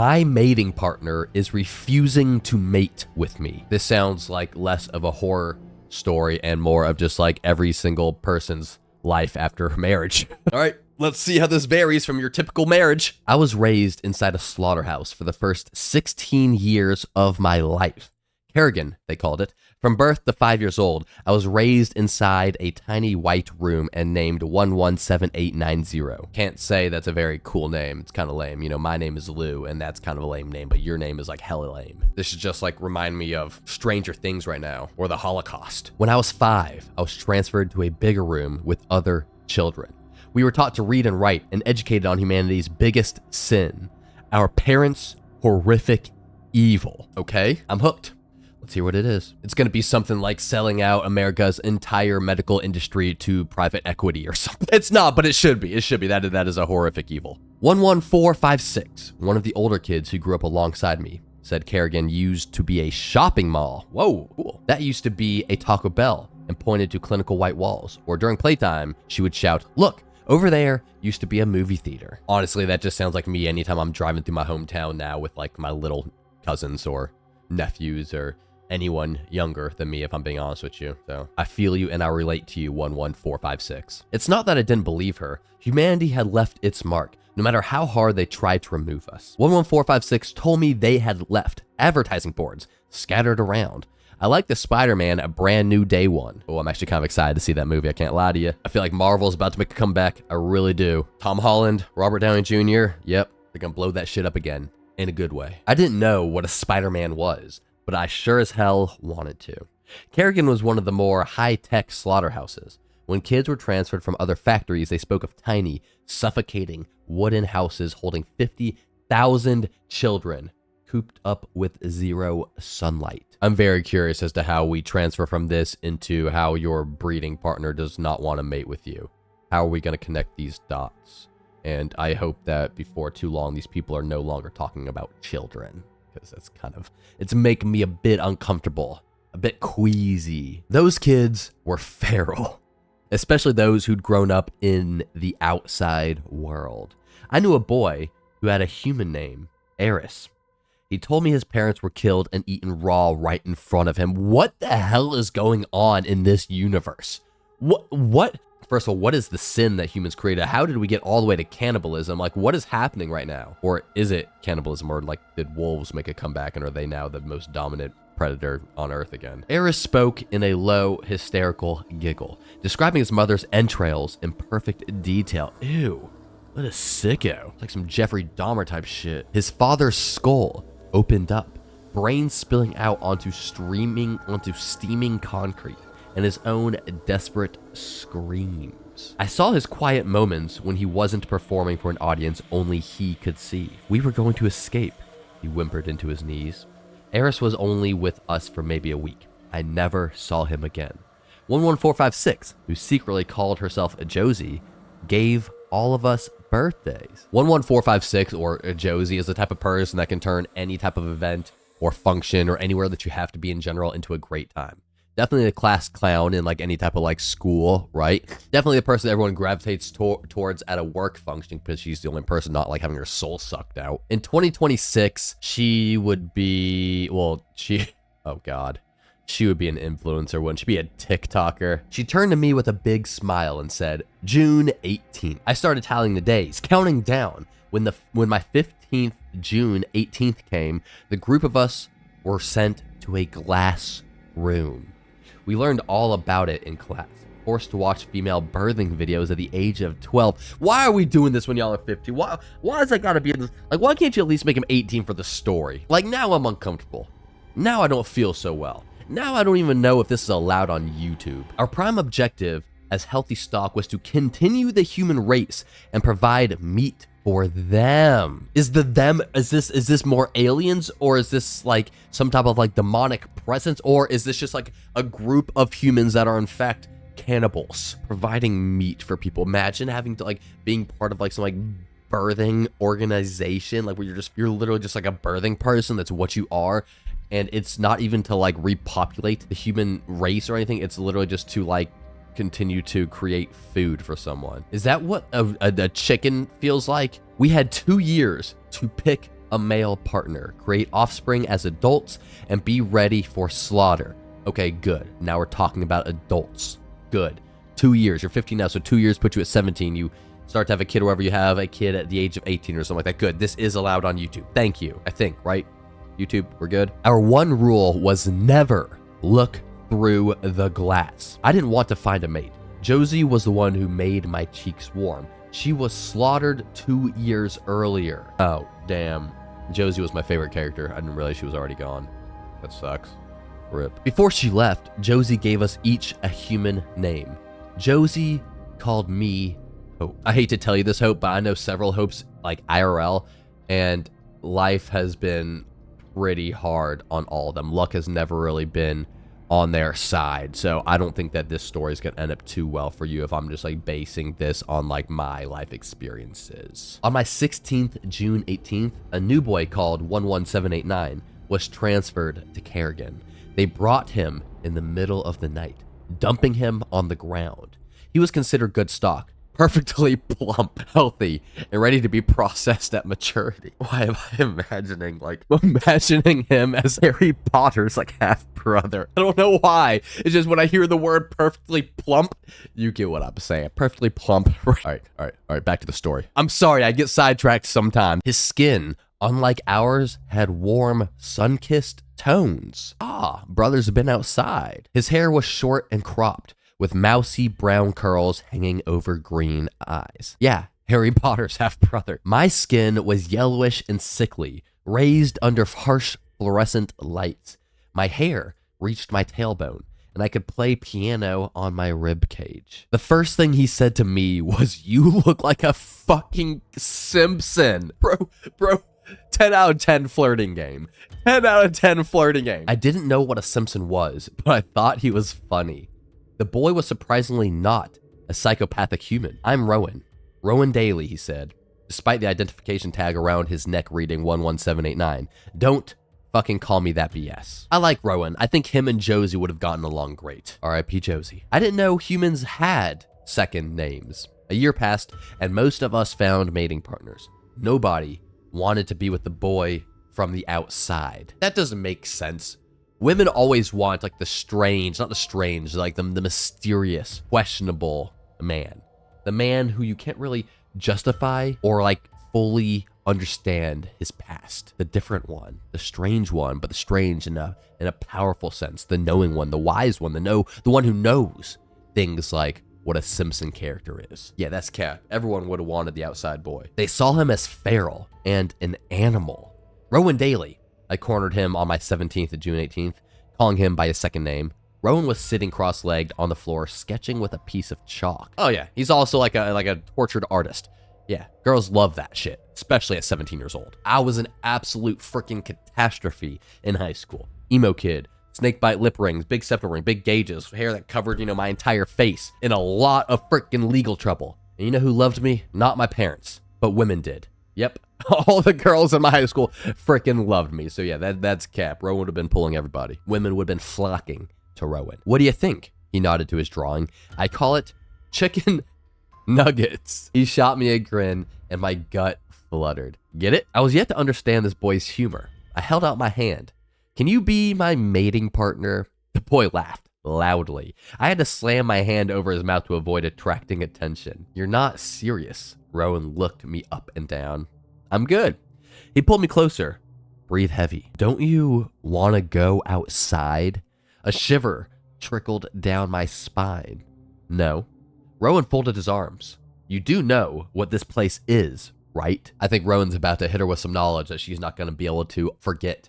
My mating partner is refusing to mate with me. This sounds like less of a horror story and more of just like every single person's life after marriage. All right, let's see how this varies from your typical marriage. I was raised inside a slaughterhouse for the first 16 years of my life. Kerrigan, they called it. From birth to 5 years old, I was raised inside a tiny white room and named 117890. Can't say that's a very cool name. It's kind of lame. You know, my name is Lou, and that's kind of a lame name, but your name is like hella lame. This is just like remind me of Stranger Things right now, or the Holocaust. When I was 5, I was transferred to a bigger room with other children. We were taught to read and write and educated on humanity's biggest sin, our parents' horrific evil. Okay, I'm hooked. Let's hear what it is. It's going to be something like selling out America's entire medical industry to private equity or something. It's not, but it should be. It should be. That is a horrific evil. 11456, one of the older kids who grew up alongside me, said Kerrigan used to be a shopping mall. Whoa, cool. That used to be a Taco Bell, and pointed to clinical white walls. Or during playtime, she would shout, "Look, over there used to be a movie theater." Honestly, that just sounds like me anytime I'm driving through my hometown now with like my little cousins or nephews or anyone younger than me, if I'm being honest with you. So I feel you and I relate to you, 11456. It's not that I didn't believe her. Humanity had left its mark, no matter how hard they tried to remove us. 11456 told me they had left advertising boards scattered around. I like the Spider-Man, a brand new day one. Oh, I'm actually kind of excited to see that movie. I can't lie to you. I feel like Marvel's about to make a comeback. I really do. Tom Holland, Robert Downey Jr. Yep, they're gonna blow that shit up again in a good way. I didn't know what a Spider-Man was, but I sure as hell wanted to. Kerrigan was one of the more high-tech slaughterhouses. When kids were transferred from other factories, they spoke of tiny, suffocating wooden houses holding 50,000 children, cooped up with zero sunlight. I'm very curious as to how we transfer from this into how your breeding partner does not want to mate with you. How are we going to connect these dots? And I hope that before too long, these people are no longer talking about children, because that's it's making me a bit uncomfortable, a bit queasy. Those kids were feral, especially those who'd grown up in the outside world. I knew a boy who had a human name, Eris. He told me his parents were killed and eaten raw right in front of him. What the hell is going on in this universe? What? First of all, what is the sin that humans created? How did we get all the way to cannibalism? Like, what is happening right now? Or is it cannibalism? Or like, did wolves make a comeback and are they now the most dominant predator on Earth again? Eris spoke in a low, hysterical giggle, describing his mother's entrails in perfect detail. Ew, what a sicko. It's like some Jeffrey Dahmer type shit. His father's skull opened up, brains spilling out onto steaming concrete, and his own desperate screams. I saw his quiet moments when he wasn't performing for an audience only he could see. We were going to escape, he whimpered into his knees. Eris was only with us for maybe a week. I never saw him again. 11456, who secretly called herself Josie, gave all of us birthdays. 11456, or Josie, is the type of person that can turn any type of event or function or anywhere that you have to be in general into a great time. Definitely a class clown in like any type of like school, right? Definitely the person that everyone gravitates towards at a work function because she's the only person not like having her soul sucked out. In 2026, she would be, oh God. She would be an influencer, wouldn't she? Be a TikToker. She turned to me with a big smile and said, June 18th. I started tallying the days, counting down. When my 15th June 18th came, the group of us were sent to a glass room. We learned all about it in class. Forced to watch female birthing videos at the age of 12. Why are we doing this when y'all are 50? Why is that gotta be in this? Like, why can't you at least make him 18 for the story? Like, now I'm uncomfortable. Now I don't feel so well. Now I don't even know if this is allowed on YouTube. Our prime objective as healthy stock was to continue the human race and provide meat for them. Is this more aliens, or is this like some type of like demonic presence, or is this just like a group of humans that are in fact cannibals providing meat for people? Imagine having to like being part of like some like birthing organization, like where you're literally just like a birthing person. That's what you are. And it's not even to like repopulate the human race or anything. It's literally just to like continue to create food for someone. Is that what a chicken feels like? We had 2 years to pick a male partner, create offspring as adults, and be ready for slaughter. Okay, good. Now we're talking about adults. Good. 2 years. You're 15 now, so 2 years put you at 17. You start to have a kid, or wherever you have a kid at the age of 18 or something like that. Good. This is allowed on YouTube. Thank you. I think, right? YouTube, we're good. Our one rule was never look through the glass. I didn't want to find a mate. Josie was the one who made my cheeks warm. She was slaughtered 2 years earlier. Oh, damn. Josie was my favorite character. I didn't realize she was already gone. That sucks. RIP. Before she left, Josie gave us each a human name. Josie called me Hope. I hate to tell you this, Hope, but I know several Hopes, like IRL, and life has been pretty hard on all of them. Luck has never really been on their side, so I don't think that this story is going to end up too well for you if I'm just like basing this on like my life experiences. On my 16th, June 18th, a new boy called 11789 was transferred to Kerrigan. They brought him in the middle of the night, dumping him on the ground. He was considered good stock, perfectly plump, healthy, and ready to be processed at maturity. Why am I imagining him as Harry Potter's like half brother? I don't know why. It's just when I hear the word perfectly plump, you get what I'm saying. Perfectly plump. All right, back to the story. I'm sorry, I get sidetracked sometimes. His skin, unlike ours, had warm, sun-kissed tones. Ah, brothers have been outside. His hair was short and cropped, with mousy brown curls hanging over green eyes. Yeah, Harry Potter's half-brother. My skin was yellowish and sickly, raised under harsh fluorescent lights. My hair reached my tailbone, and I could play piano on my rib cage. The first thing he said to me was, "You look like a fucking Simpson." Bro, 10 out of 10 flirting game. 10 out of 10 flirting game. I didn't know what a Simpson was, but I thought he was funny. The boy was surprisingly not a psychopathic human. "I'm Rowan. Rowan Daly," he said, despite the identification tag around his neck reading 11789. "Don't fucking call me that BS." I like Rowan. I think him and Josie would have gotten along great. R.I.P. Josie. I didn't know humans had second names. A year passed, and most of us found mating partners. Nobody wanted to be with the boy from the outside. That doesn't make sense. Women always want like the strange, not the strange, like the mysterious, questionable man. The man who you can't really justify or like fully understand his past. The different one, the strange one, but the strange in a powerful sense. The knowing one, the wise one, the one who knows things like what a Simpson character is. Yeah, that's Cap. Everyone would have wanted the outside boy. They saw him as feral and an animal. Rowan Daly. I cornered him on my 17th of June 18th, calling him by his second name. Rowan was sitting cross-legged on the floor, sketching with a piece of chalk. Oh yeah, he's also like a tortured artist. Yeah, girls love that shit, especially at 17 years old. I was an absolute freaking catastrophe in high school. Emo kid, snakebite lip rings, big septum ring, big gauges, hair that covered, my entire face, in a lot of freaking legal trouble. And you know who loved me? Not my parents, but women did. Yep. All the girls in my high school freaking loved me. So yeah, that's Cap. Rowan would have been pulling everybody. Women would have been flocking to Rowan. "What do you think?" He nodded to his drawing. "I call it chicken nuggets." He shot me a grin and my gut fluttered. Get it? I was yet to understand this boy's humor. I held out my hand. "Can you be my mating partner?" The boy laughed loudly. I had to slam my hand over his mouth to avoid attracting attention. "You're not serious." Rowan looked me up and down. "I'm good." He pulled me closer. "Breathe heavy. Don't you want to go outside?" A shiver trickled down my spine. "No." Rowan folded his arms. "You do know what this place is, right?" I think Rowan's about to hit her with some knowledge that she's not going to be able to forget.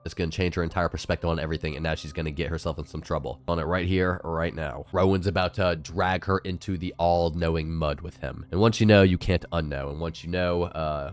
It's going to change her entire perspective on everything, and now she's going to get herself in some trouble. On it right here, right now. Rowan's about to drag her into the all-knowing mud with him. And once you know, you can't unknow. And once you know,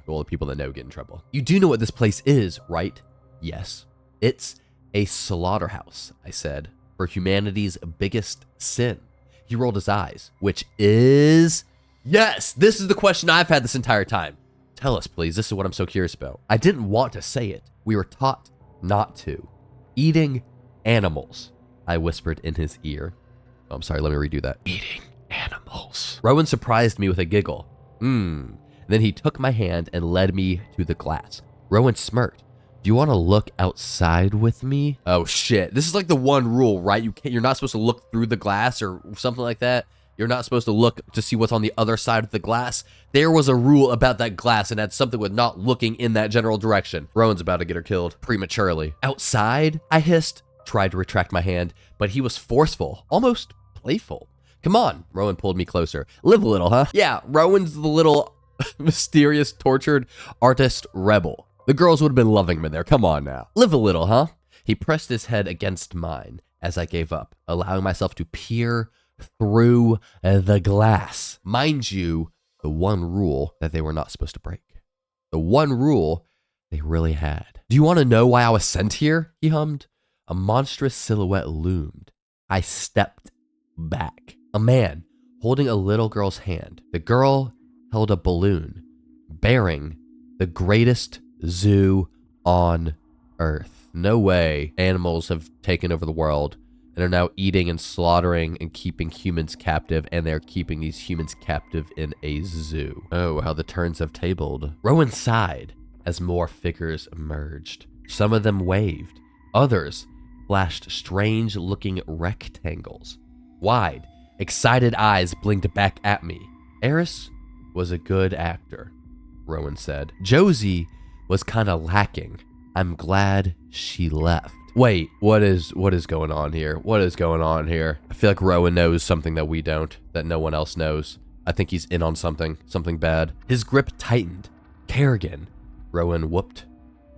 well, the people that know get in trouble. "You do know what this place is, right?" "Yes." "It's a slaughterhouse," I said, "for humanity's biggest sin." He rolled his eyes. "Which is..." Yes, this is the question I've had this entire time. "Tell us, please. This is what I'm so curious about." I didn't want to say it. We were taught not to. "Eating animals," I whispered in his ear. Oh, I'm sorry, let me redo that. "Eating animals." Rowan surprised me with a giggle. Then he took my hand and led me to the glass. Rowan smirked. Do you want to look outside with me? Oh shit. This is like the one rule, right? You're not supposed to look through the glass or something like that. You're not supposed to look to see what's on the other side of the glass. There was a rule about that glass and had something with not looking in that general direction. Rowan's about to get her killed prematurely. Outside? I hissed. Tried to retract my hand, but he was forceful, almost playful. Come on. Rowan pulled me closer. Live a little, huh? Yeah, Rowan's the little mysterious, tortured artist rebel. The girls would have been loving him in there. Come on now. Live a little, huh? He pressed his head against mine as I gave up, allowing myself to peer through the glass. Mind you, the one rule that they were not supposed to break. The one rule they really had. Do you want to know why I was sent here? He hummed. A monstrous silhouette loomed. I stepped back. A man holding a little girl's hand. The girl held a balloon bearing the greatest zoo on Earth. No way animals have taken over the world and are now eating and slaughtering and keeping humans captive, and they're keeping these humans captive in a zoo. Oh, how the turns have tabled. Rowan sighed as more figures emerged. Some of them waved. Others flashed strange-looking rectangles. Wide, excited eyes blinked back at me. Eris was a good actor, Rowan said. Josie was kind of lacking. I'm glad she left. Wait, what is going on here? What is going on here? I feel like Rowan knows something that we don't, that no one else knows. I think he's in on something bad. His grip tightened. Kerrigan, Rowan whooped.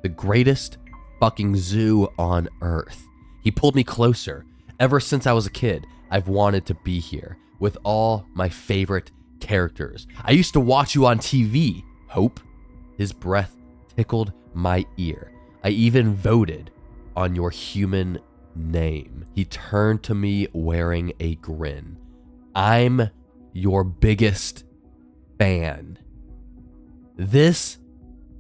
The greatest fucking zoo on Earth. He pulled me closer. Ever since I was a kid, I've wanted to be here with all my favorite characters. I used to watch you on TV, Hope. His breath tickled my ear. I even voted on your human name. He turned to me wearing a grin. I'm your biggest fan. This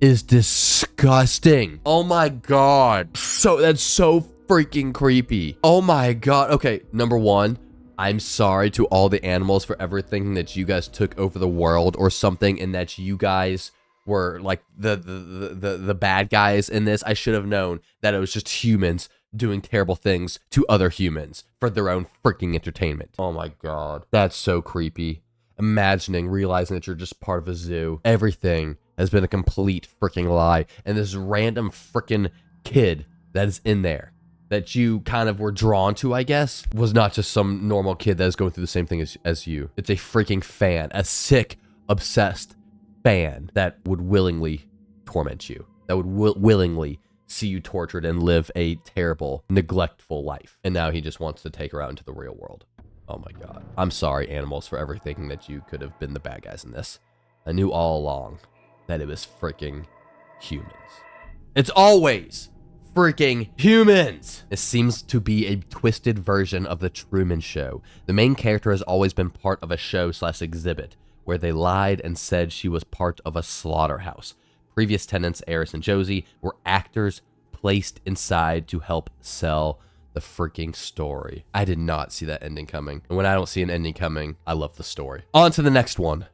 is disgusting. Oh my God. That's so freaking creepy. Oh my God. Okay, number one, I'm sorry to all the animals for ever thinking that you guys took over the world or something, and that you guys were like the bad guys in this. I should have known that it was just humans doing terrible things to other humans for their own freaking entertainment. Oh my God. That's so creepy. Realizing that you're just part of a zoo. Everything has been a complete freaking lie. And this random freaking kid that is in there that you kind of were drawn to, I guess, was not just some normal kid that is going through the same thing as you. It's a freaking fan, a sick, obsessed fan that would willingly torment you, that would willingly see you tortured and live a terrible, neglectful life. And now he just wants to take her out into the real world. Oh my God. I'm sorry, animals, for ever thinking that you could have been the bad guys in this. I knew all along that it was freaking humans. It's always freaking humans. It seems to be a twisted version of the Truman Show. The main character has always been part of a show/exhibit where they lied and said she was part of a slaughterhouse. Previous tenants, Eris and Josie, were actors placed inside to help sell the freaking story. I did not see that ending coming. And when I don't see an ending coming, I love the story. On to the next one.